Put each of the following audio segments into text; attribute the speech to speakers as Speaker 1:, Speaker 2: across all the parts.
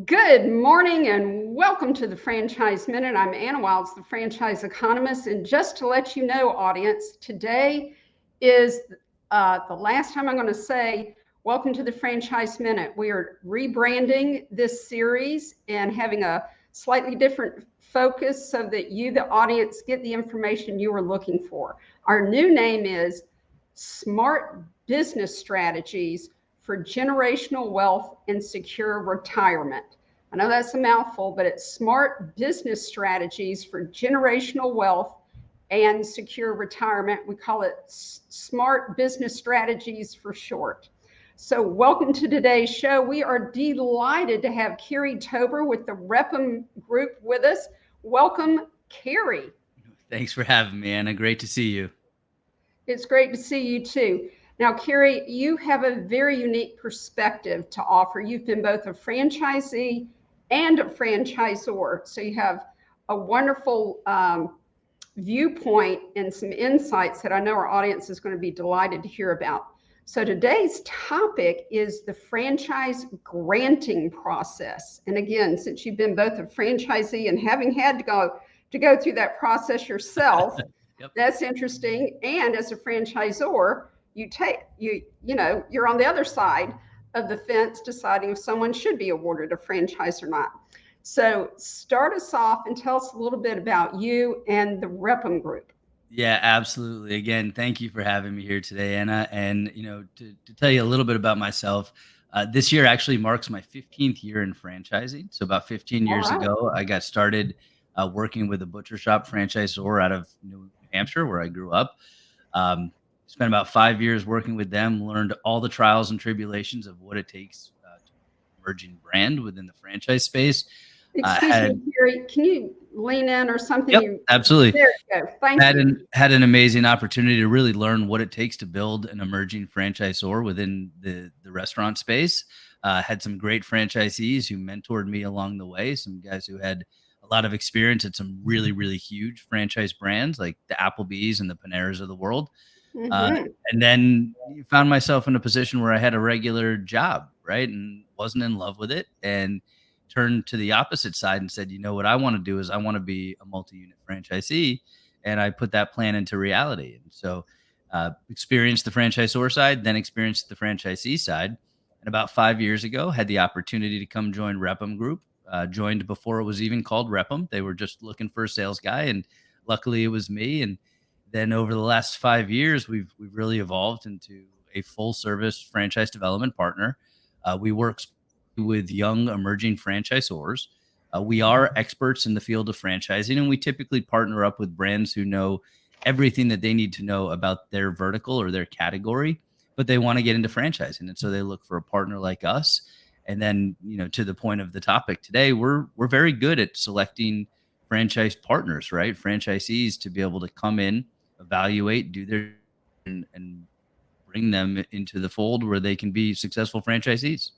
Speaker 1: Good morning and welcome to the Franchise Minute. I'm Anna Wilds, the franchise economist. And just to let you know, audience, today is the last time I'm going to say welcome to the Franchise Minute. We are rebranding this series and having a slightly different focus so that you, the audience, get the information you are looking for. Our new name is Smart Business Strategies for Generational Wealth and Secure Retirement. I know that's a mouthful, but it's Smart Business Strategies for Generational Wealth and Secure Retirement. We call it Smart Business Strategies for short. So welcome to today's show. We are delighted to have Carrie Tober with the Repham Group with us. Welcome, Carrie.
Speaker 2: Thanks for having me, Anna. Great to see you.
Speaker 1: It's great to see you too. Now, Carrie, you have a very unique perspective to offer. You've been both a franchisee and a franchisor. So you have a wonderful viewpoint and some insights that I know our audience is going to be delighted to hear about. So today's topic is the franchise granting process. And again, since you've been both a franchisee and having had to go through that process yourself,
Speaker 2: Yep.
Speaker 1: that's interesting. And as a franchisor, you're on the other side of the fence deciding if someone should be awarded a franchise or not. So start us off and tell us a little bit about you and the Repham Group.
Speaker 2: Yeah, absolutely. Again, thank you for having me here today, Anna. And to tell you a little bit about myself, this year actually marks my 15th year in franchising. So about 15
Speaker 1: All
Speaker 2: years
Speaker 1: right.
Speaker 2: ago, I got started working with a butcher shop franchisor out of New Hampshire, where I grew up. Spent about 5 years working with them, learned all the trials and tribulations of what it takes to emerging brand within the franchise space.
Speaker 1: Excuse me,
Speaker 2: Had
Speaker 1: Carrie, can you lean in or something?
Speaker 2: Yep, absolutely.
Speaker 1: There you go. Thank
Speaker 2: Had
Speaker 1: you.
Speaker 2: an amazing opportunity to really learn what it takes to build an emerging franchisor within the restaurant space. Had some great franchisees who mentored me along the way. Some guys who had a lot of experience at some really, really huge franchise brands like the Applebee's and the Paneras of the world. Uh,
Speaker 1: Mm-hmm.
Speaker 2: and then found myself in a position where I had a regular job, right, and wasn't in love with it, and turned to the opposite side and said, you know what I want to do is I want to be a multi-unit franchisee, and I put that plan into reality. And so, experienced the franchisor side, then experienced the franchisee side, and about 5 years ago, had the opportunity to come join Repham Group. Joined before it was even called Repham. They were just looking for a sales guy, and luckily it was me. And then over the last 5 years, we've really evolved into a full service franchise development partner. We work with young emerging franchisors. We are experts in the field of franchising, and we typically partner up with brands who know everything that they need to know about their vertical or their category, but they want to get into franchising, and so they look for a partner like us. And then, to the point of the topic today, we're very good at selecting franchise partners, right? Franchisees to be able to come in, evaluate, do their and bring them into the fold where they can be successful franchisees.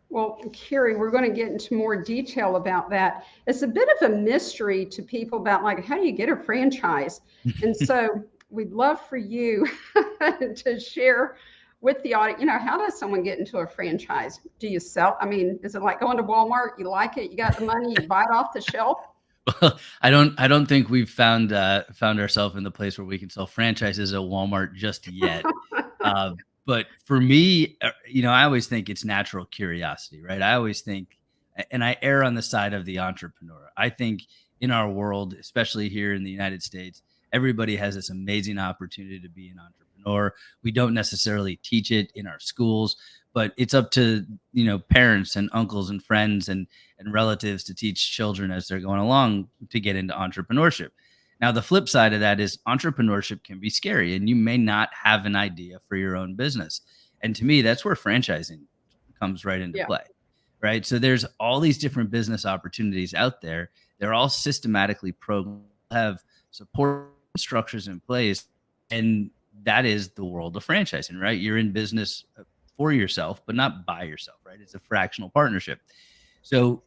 Speaker 1: Well, Carrie, we're going to get into more detail about that. It's a bit of a mystery to people about like how do you get a franchise? And so we'd love for you to share with the audience, how does someone get into a franchise? Do you sell? I mean, is it like going to Walmart? You like it, you got the money, you buy it off the shelf?
Speaker 2: Well, I don't think we've found ourselves in the place where we can sell franchises at Walmart just yet. Uh, but for me, I always think it's natural curiosity, right? I always think, and I err on the side of the entrepreneur. I think in our world, especially here in the United States, everybody has this amazing opportunity to be an entrepreneur. We don't necessarily teach it in our schools, but it's up to parents and uncles and friends and relatives to teach children as they're going along to get into entrepreneurship. Now, the flip side of that is entrepreneurship can be scary, and you may not have an idea for your own business. And to me, that's where franchising comes right into
Speaker 1: Yeah.
Speaker 2: play, right? So there's all these different business opportunities out there. They're all systematically programmed, have support structures in place, and that is the world of franchising, right? You're in business for yourself, but not by yourself, right? It's a fractional partnership. So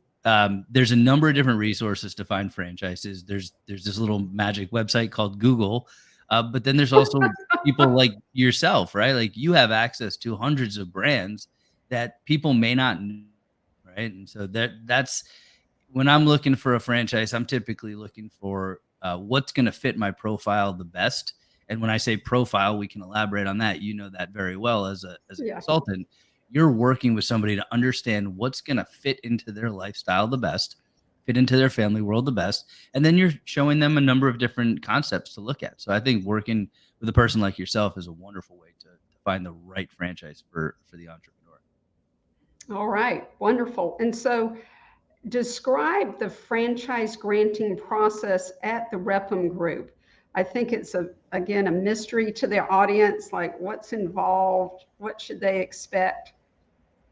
Speaker 2: there's a number of different resources to find franchises. There's this little magic website called Google, but then there's also people like yourself, right? Like you have access to hundreds of brands that people may not know, right? And so that's when I'm looking for a franchise, I'm typically looking for what's going to fit my profile the best. And when I say profile, we can elaborate on that. You know that very well as a
Speaker 1: Yeah.
Speaker 2: consultant. You're working with somebody to understand what's going to fit into their lifestyle the best, fit into their family world the best, and then you're showing them a number of different concepts to look at. So I think working with a person like yourself is a wonderful way to find the right franchise for the entrepreneur.
Speaker 1: All right. Wonderful. And so describe the franchise granting process at the Repham Group. I think it's again a mystery to the audience, like what's involved, what should they expect?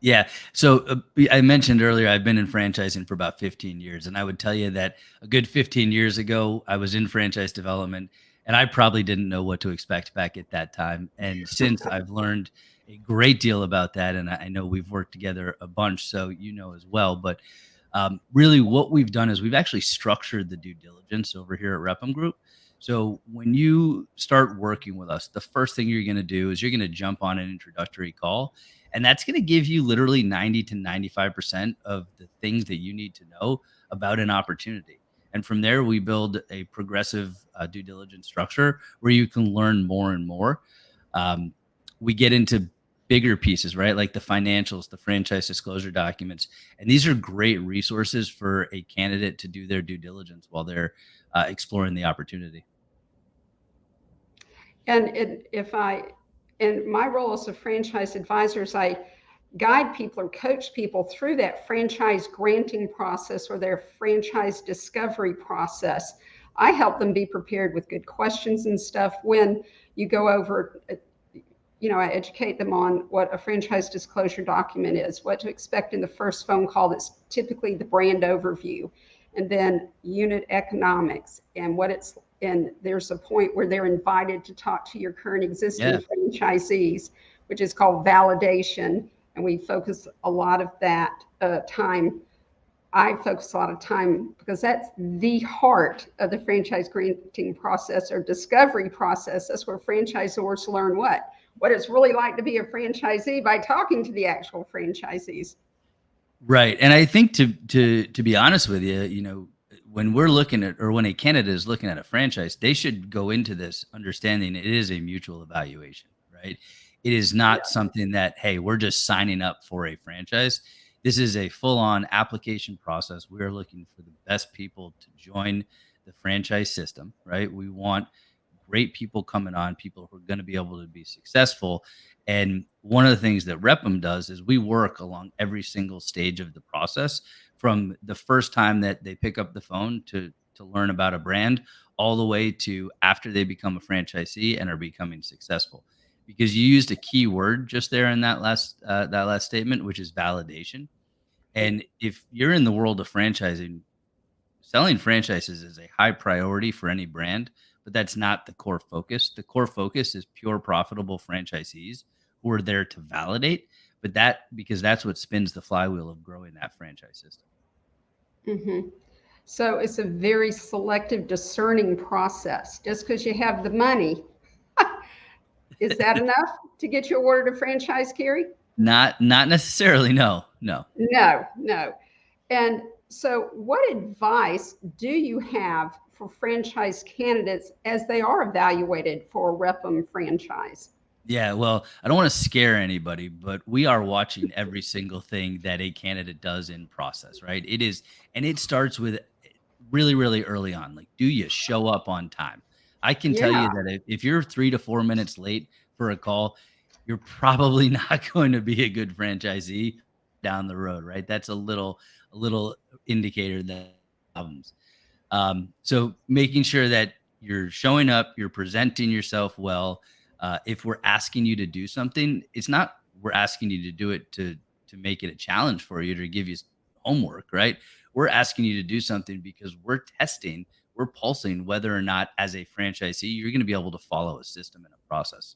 Speaker 2: Yeah. So I mentioned earlier, I've been in franchising for about 15 years. And I would tell you that a good 15 years ago, I was in franchise development and I probably didn't know what to expect back at that time. And since I've learned a great deal about that, and I know we've worked together a bunch, so you know as well. But really, what we've done is we've actually structured the due diligence over here at Repham Group. So when you start working with us, the first thing you're going to do is you're going to jump on an introductory call, and that's going to give you literally 90 to 95% of the things that you need to know about an opportunity. And from there, we build a progressive due diligence structure where you can learn more and more. Um, we get into bigger pieces, right? Like the financials, the franchise disclosure documents. And these are great resources for a candidate to do their due diligence while they're exploring the opportunity.
Speaker 1: And in my role as a franchise advisor, is I guide people or coach people through that franchise granting process or their franchise discovery process. I help them be prepared with good questions and stuff when you go over. I educate them on what a franchise disclosure document is, what to expect in the first phone call that's typically the brand overview, and then unit economics and what it's, and there's a point where they're invited to talk to your current existing
Speaker 2: Yeah.
Speaker 1: franchisees, which is called validation. And we focus a lot of that time. I focus a lot of time because that's the heart of the franchise granting process or discovery process. That's where franchisors learn what it's really like to be a franchisee by talking to the actual franchisees.
Speaker 2: Right. And I think to be honest with you, when we're looking at or when a candidate is looking at a franchise, they should go into this understanding it is a mutual evaluation, right? It is not something that, hey, we're just signing up for a franchise. This is a full-on application process. We are looking for the best people to join the franchise system, right? We want great people coming on, people who are going to be able to be successful. And one of the things that Repham does is we work along every single stage of the process from the first time that they pick up the phone to learn about a brand all the way to after they become a franchisee and are becoming successful. Because you used a key word just there in that last statement, which is validation. And if you're in the world of franchising, selling franchises is a high priority for any brand, but that's not the core focus. The core focus is pure profitable franchisees who are there to validate, but because that's what spins the flywheel of growing that franchise system.
Speaker 1: Mm-hmm. So it's a very selective, discerning process. Just because you have the money, is that enough to get you awarded a franchise, Kerry?
Speaker 2: Not necessarily. No.
Speaker 1: No, no. And so, what advice do you have for franchise candidates as they are evaluated for a Repham franchise?
Speaker 2: Yeah, well, I don't want to scare anybody, but we are watching every single thing that a candidate does in process, right? And it starts with really, really early on. Like, do you show up on time? I can tell
Speaker 1: Yeah,
Speaker 2: you that if you're 3 to 4 minutes late for a call, you're probably not going to be a good franchisee down the road, right? That's a little indicator that problems. So making sure that you're showing up, you're presenting yourself well. If we're asking you to do something, it's not we're asking you to do it to make it a challenge for you to give you homework, right? We're asking you to do something because we're pulsing whether or not as a franchisee you're going to be able to follow a system and a process.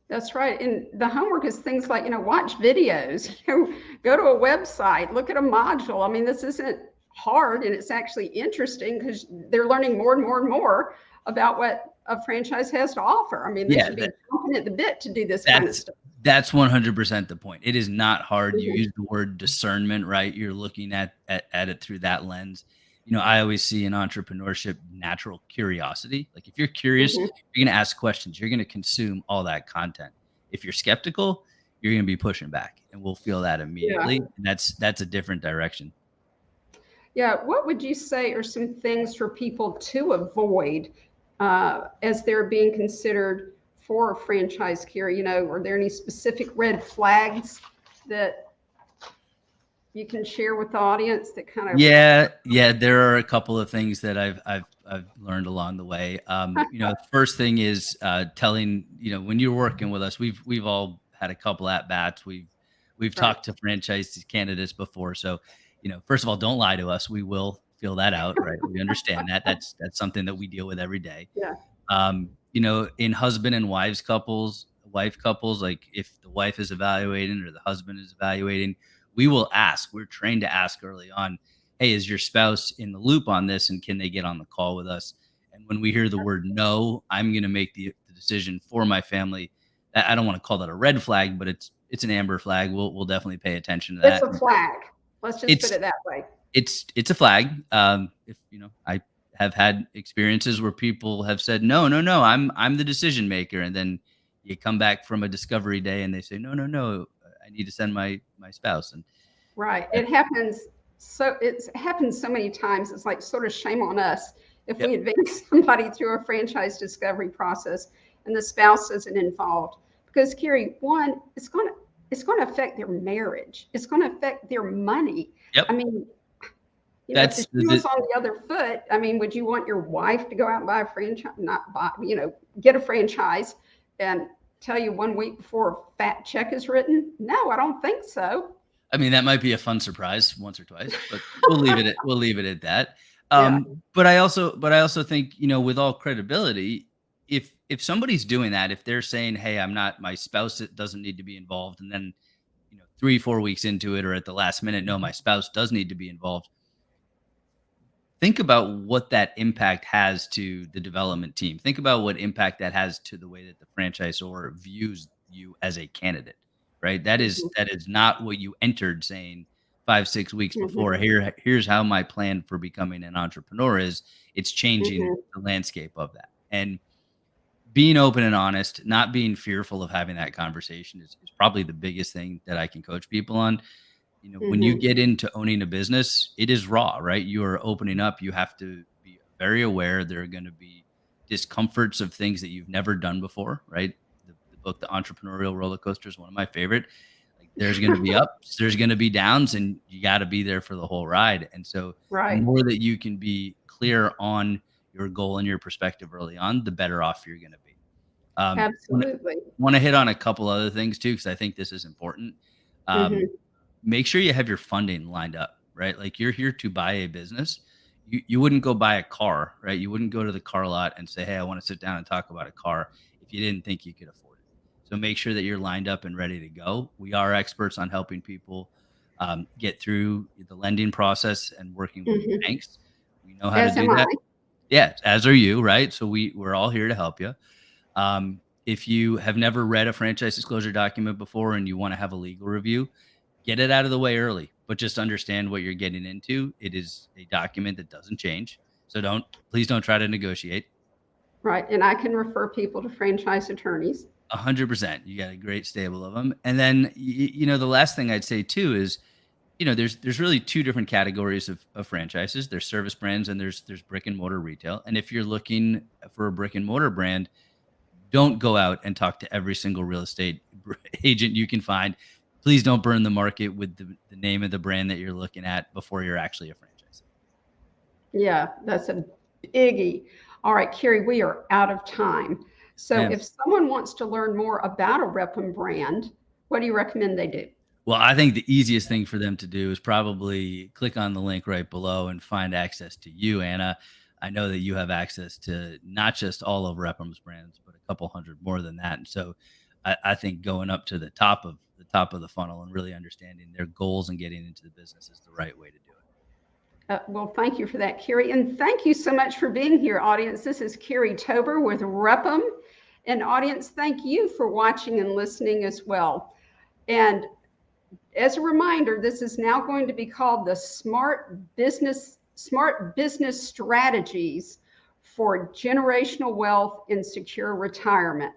Speaker 1: that's right. And the homework is things like, watch videos, go to a website, look at a module. I mean, this isn't hard and it's actually interesting because they're learning more and more and more about what a franchise has to offer. I mean, they
Speaker 2: Yeah,
Speaker 1: should be chomping at the bit to do this kind of
Speaker 2: that's
Speaker 1: stuff.
Speaker 2: That's 100% the point. It is not hard. You use the word discernment, right? You're looking at it through that lens. I always see in entrepreneurship natural curiosity. Like if you're curious,
Speaker 1: Mhm.
Speaker 2: you're going to ask questions. You're going to consume all that content. If you're skeptical, you're going to be pushing back, and we'll feel that
Speaker 1: Yeah.
Speaker 2: immediately. And that's a different direction.
Speaker 1: Yeah. What would you say are some things for people to avoid as they're being considered for a franchise care? Are there any specific red flags that you can share with the audience that kind of?
Speaker 2: Yeah, there are a couple of things that I've learned along the way. First thing is telling, when you're working with us, we've all had a couple at bats. We've
Speaker 1: Right.
Speaker 2: talked to franchise candidates before. So, first of all, don't lie to us. We will feel that out, right? We understand that. That's something that we deal with every day.
Speaker 1: Yeah.
Speaker 2: In husband and wife couples, like if the wife is evaluating or the husband is evaluating, we will ask. We're trained to ask early on, hey, is your spouse in the loop on this, and can they get on the call with us? And when we hear the word no, I'm going to make the decision for my family. I don't want to call that a red flag, but it's an amber flag. We'll definitely pay attention to
Speaker 1: It's
Speaker 2: that.
Speaker 1: a flag. Let's just put
Speaker 2: It's
Speaker 1: it that way.
Speaker 2: it's a flag. If I have had experiences where people have said, no, no, no, I'm the decision maker. And then you come back from a discovery day and they say, no, no, no, I need to send my spouse. And
Speaker 1: Right.
Speaker 2: that,
Speaker 1: It happens so many times. It's like sort of shame on us if we
Speaker 2: yep,
Speaker 1: advance somebody through a franchise discovery process and the spouse isn't involved. Because Carrie, one, it's going to affect their marriage. It's going to affect their money.
Speaker 2: yep.
Speaker 1: I mean, if the
Speaker 2: That's
Speaker 1: shoe was on the other foot, I mean, would you want your wife to go out and buy a franchise, not buy, get a franchise and tell you 1 week before a fat check is written? No, I don't think so.
Speaker 2: I mean, that might be a fun surprise once or twice, but we'll leave it at that.
Speaker 1: Yeah.
Speaker 2: But I also think, with all credibility, if somebody's doing that, if they're saying, "Hey, I'm not my spouse doesn't need to be involved," and then 3-4 weeks into it or at the last minute, no, my spouse does need to be involved. Think about what that impact has to the development team. Think about what impact that has to the way that the franchisor views you as a candidate, right? That is
Speaker 1: Mhm.
Speaker 2: that is not what you entered saying 5-6 weeks
Speaker 1: Mhm.
Speaker 2: before. Here's how my plan for becoming an entrepreneur is. It's changing
Speaker 1: Mhm.
Speaker 2: the landscape of that. And being open and honest, not being fearful of having that conversation is probably the biggest thing that I can coach people on. When you
Speaker 1: Mhm.
Speaker 2: get into owning a business, it is raw, right? You are opening up. You have to be very aware there are going to be discomforts of things that you've never done before, right? The book, The Entrepreneurial Roller Coaster, is one of my favorite. Like there's going to be ups, there's going to be downs, and you got to be there for the whole ride. And so the
Speaker 1: Right.
Speaker 2: more that you can be clear on your goal and your perspective early on, the better off you're going to be. Want to
Speaker 1: Absolutely.
Speaker 2: want to hit on a couple other things too, because I think this is important. Um,
Speaker 1: Mhm.
Speaker 2: Make sure you have your funding lined up, right? Like you're here to buy a business. You wouldn't go buy a car, right? You wouldn't go to the car lot and say, "Hey, I want to sit down and talk about a car," if you didn't think you could afford it. So make sure that you're lined up and ready to go. We are experts on helping people get through the lending process and working with
Speaker 1: Mhm.
Speaker 2: banks. We know how to
Speaker 1: As
Speaker 2: do
Speaker 1: am I.
Speaker 2: that. Yeah, as are you, right? So we're all here to help you. If you have never read a franchise disclosure document before and you want to have a legal review, get it out of the way early, but just understand what you're getting into. It is a document that doesn't change. So please don't try to negotiate.
Speaker 1: Right. And I can refer people to franchise attorneys.
Speaker 2: 100%. You got a great stable of them. And then, the last thing I'd say too is, there's really two different categories of franchises. There's service brands and there's brick and mortar retail. And if you're looking for a brick and mortar brand, don't go out and talk to every single real estate agent you can find. Please don't burn the market with the name of the brand that you're looking at before you're actually a franchisee.
Speaker 1: Yeah, that's a biggie. All right, Carrie, we are out of time. So
Speaker 2: Man,
Speaker 1: if someone wants to learn more about a Repham brand, what do you recommend they do?
Speaker 2: well, I think the easiest thing for them to do is probably click on the link right below and find access to you, Anna. I know that you have access to not just all of Repham's brands, but a couple hundred more than that. And so I think going up to the top of the funnel and really understanding their goals and getting into the business is the right way to do it.
Speaker 1: Well, thank you for that, Carrie. And thank you so much for being here, audience. This is Carrie Tober with Repham. And audience, thank you for watching and listening as well. And as a reminder, this is now going to be called the Smart Business Strategies for Generational Wealth and Secure Retirement.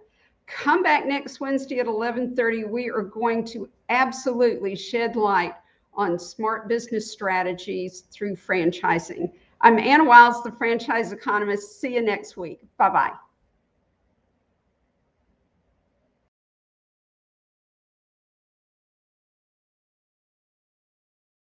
Speaker 1: Come back next Wednesday at 11:30. We are going to absolutely shed light on smart business strategies through franchising. I'm Anna Wiles, the franchise economist. See you next week. Bye-bye.